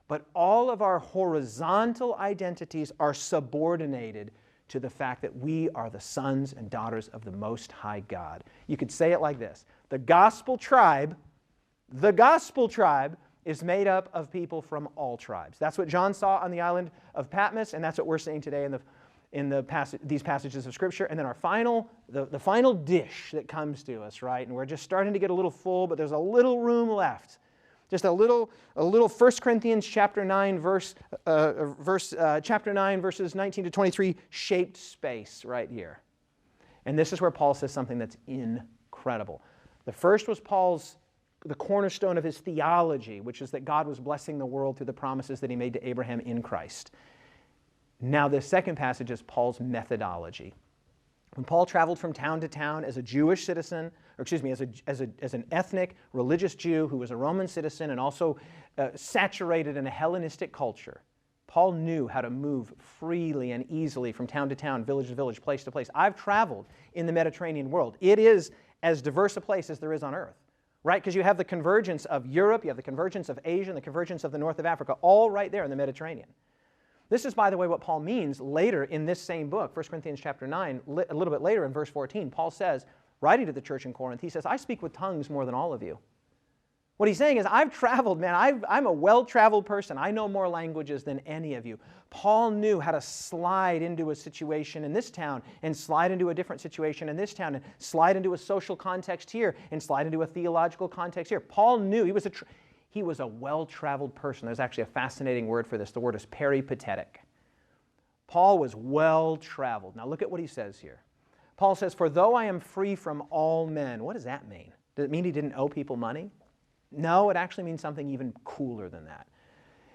but all of our horizontal identities are subordinated to the fact that we are the sons and daughters of the Most High God. You could say it like this. The gospel tribe is made up of people from all tribes. That's what John saw on the island of Patmos, and that's what we're seeing today in these passages of Scripture. And then our the final dish that comes to us, right? And we're just starting to get a little full, but there's a little room left. Just a little 1 Corinthians chapter 9, chapter 9, verses 19 to 23, shaped space right here. And this is where Paul says something that's incredible. The first was the cornerstone of his theology, which is that God was blessing the world through the promises that he made to Abraham in Christ. Now, this second passage is Paul's methodology. When Paul traveled from town to town as a Jewish citizen, as an ethnic, religious Jew who was a Roman citizen and also saturated in a Hellenistic culture, Paul knew how to move freely and easily from town to town, village to village, place to place. I've traveled in the Mediterranean world. It is as diverse a place as there is on earth, right? Because you have the convergence of Europe, you have the convergence of Asia, and the convergence of the north of Africa, all right there in the Mediterranean. This is, by the way, what Paul means later in this same book, 1 Corinthians chapter 9, a little bit later in verse 14. Paul says, writing to the church in Corinth, he says, I speak with tongues more than all of you. What he's saying is, I've traveled, man. I'm a well-traveled person. I know more languages than any of you. Paul knew how to slide into a situation in this town and slide into a different situation in this town and slide into a social context here and slide into a theological context here. Paul knew he was a well-traveled person. There's actually a fascinating word for this. The word is peripatetic. Paul was well-traveled. Now look at what he says here. Paul says, for though I am free from all men. What does that mean? Does it mean he didn't owe people money? No, it actually means something even cooler than that.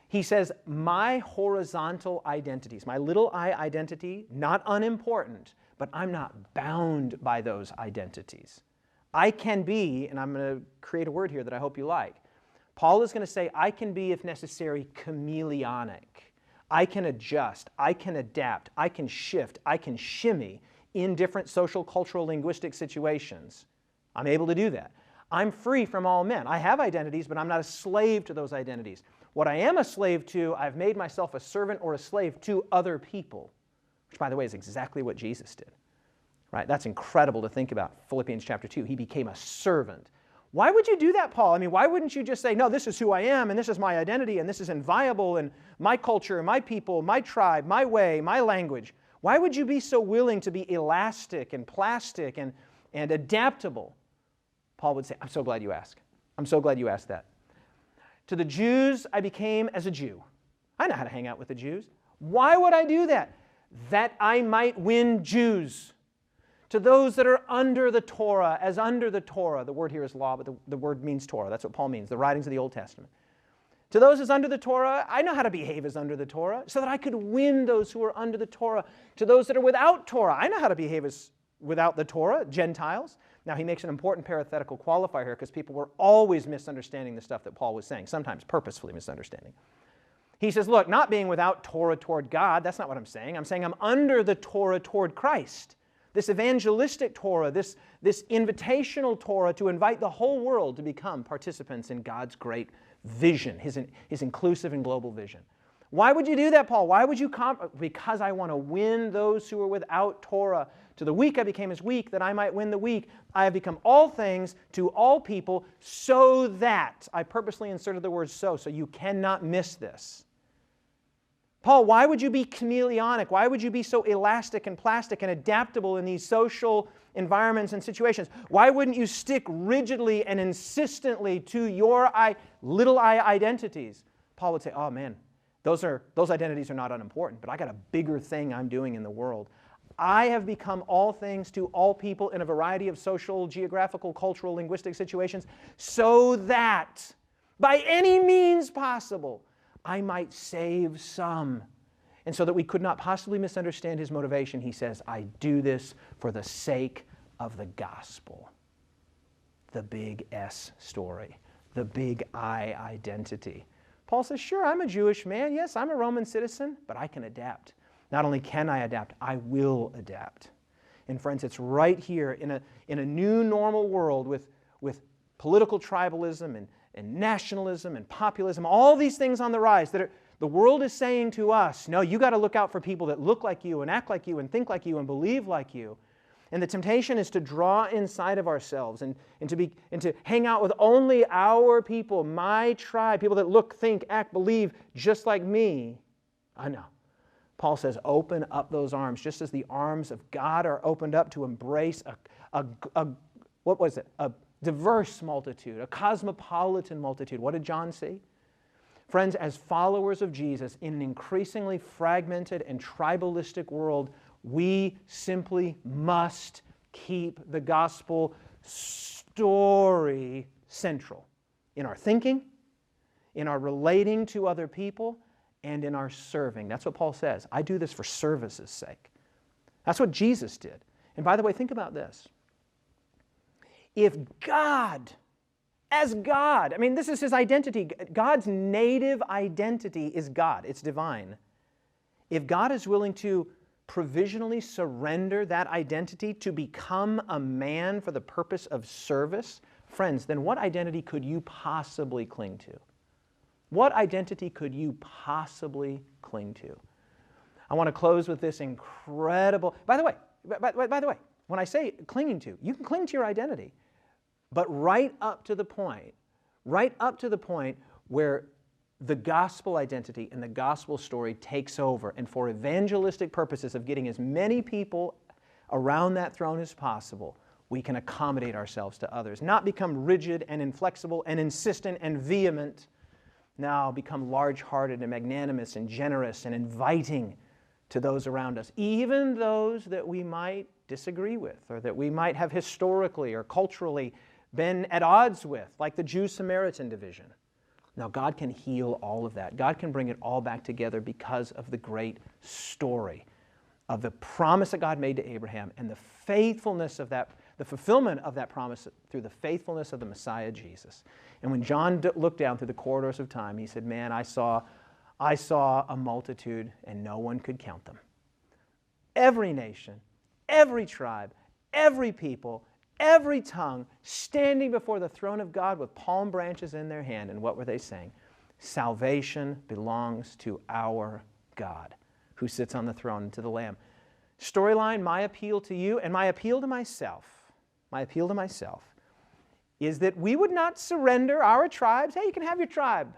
He says, my horizontal identities, my little I identity, not unimportant, but I'm not bound by those identities. I can be, and I'm going to create a word here that I hope you like. Paul is going to say, I can be, if necessary, chameleonic. I can adjust, I can adapt, I can shift, I can shimmy in different social, cultural, linguistic situations. I'm able to do that. I'm free from all men. I have identities, but I'm not a slave to those identities. What I am a slave to, I've made myself a servant or a slave to other people, which, by the way, is exactly what Jesus did. Right? That's incredible to think about. Philippians chapter 2, he became a servant. Why would you do that, Paul? I mean, why wouldn't you just say, no, this is who I am, and this is my identity, and this is inviolable, and my culture, my people, my tribe, my way, my language? Why would you be so willing to be elastic and plastic and adaptable? Paul would say, I'm so glad you asked. I'm so glad you asked that. To the Jews, I became as a Jew. I know how to hang out with the Jews. Why would I do that? That I might win Jews. To those that are under the Torah, as under the Torah. The word here is law, but the word means Torah. That's what Paul means, the writings of the Old Testament. To those as under the Torah, I know how to behave as under the Torah, so that I could win those who are under the Torah. To those that are without Torah, I know how to behave as without the Torah, Gentiles. Now, he makes an important parenthetical qualifier here because people were always misunderstanding the stuff that Paul was saying, sometimes purposefully misunderstanding. He says, look, not being without Torah toward God, that's not what I'm saying. I'm saying I'm under the Torah toward Christ. This evangelistic Torah, this invitational Torah to invite the whole world to become participants in God's great vision, his inclusive and global vision. Why would you do that, Paul? Why would you Because I want to win those who are without Torah. To the weak I became as weak, that I might win the weak. I have become all things to all people, so that, I purposely inserted the word so you cannot miss this. Paul, why would you be chameleonic? Why would you be so elastic and plastic and adaptable in these social environments and situations? Why wouldn't you stick rigidly and insistently to your little I identities? Paul would say, oh man, those identities are not unimportant, but I got a bigger thing I'm doing in the world. I have become all things to all people in a variety of social, geographical, cultural, linguistic situations, so that by any means possible, I might save some. And so that we could not possibly misunderstand his motivation, he says, I do this for the sake of the gospel. The big S story, the big I identity. Paul says, sure, I'm a Jewish man. Yes, I'm a Roman citizen, but I can adapt. Not only can I adapt, I will adapt. And friends, it's right here in a new normal world with political tribalism and nationalism and populism, all these things on the rise that the world is saying to us, no, you got to look out for people that look like you and act like you and think like you and believe like you. And the temptation is to draw inside of ourselves and to hang out with only our people, my tribe, people that look, think, act, believe just like me. I know. Paul says, open up those arms, just as the arms of God are opened up to embrace a diverse multitude, a cosmopolitan multitude. What did John see? Friends, as followers of Jesus in an increasingly fragmented and tribalistic world, we simply must keep the gospel story central in our thinking, in our relating to other people, and in our serving. That's what Paul says. I do this for service's sake. That's what Jesus did. And by the way, think about this. If God, as God, I mean, this is his identity. God's native identity is God. It's divine. If God is willing to provisionally surrender that identity to become a man for the purpose of service, friends, then what identity could you possibly cling to? What identity could you possibly cling to? I want to close with this incredible... By the way, when I say clinging to, you can cling to your identity, but right up to the point where the gospel identity and the gospel story takes over, and for evangelistic purposes of getting as many people around that throne as possible, we can accommodate ourselves to others, not become rigid and inflexible and insistent and vehement. Now become large-hearted and magnanimous and generous and inviting to those around us, even those that we might disagree with or that we might have historically or culturally been at odds with, like the Jew-Samaritan division. Now God can heal all of that. God can bring it all back together because of the great story of the promise that God made to Abraham and the faithfulness of that, the fulfillment of that promise through the faithfulness of the Messiah Jesus. And when John looked down through the corridors of time, he said, man, I saw a multitude and no one could count them. Every nation, every tribe, every people, every tongue standing before the throne of God with palm branches in their hand. And what were they saying? Salvation belongs to our God who sits on the throne and to the Lamb. Storyline, my appeal to you and my appeal to myself is that we would not surrender our tribes. Hey, you can have your tribe.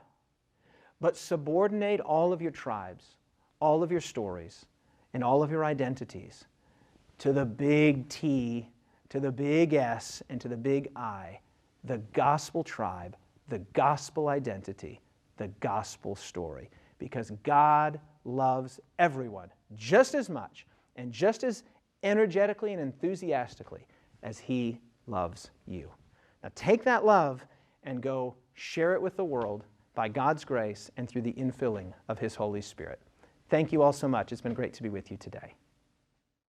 But subordinate all of your tribes, all of your stories, and all of your identities to the big T, to the big S, and to the big I, the gospel tribe, the gospel identity, the gospel story. Because God loves everyone just as much and just as energetically and enthusiastically as He loves you. Now take that love and go share it with the world by God's grace and through the infilling of His Holy Spirit. Thank you all so much. It's been great to be with you today.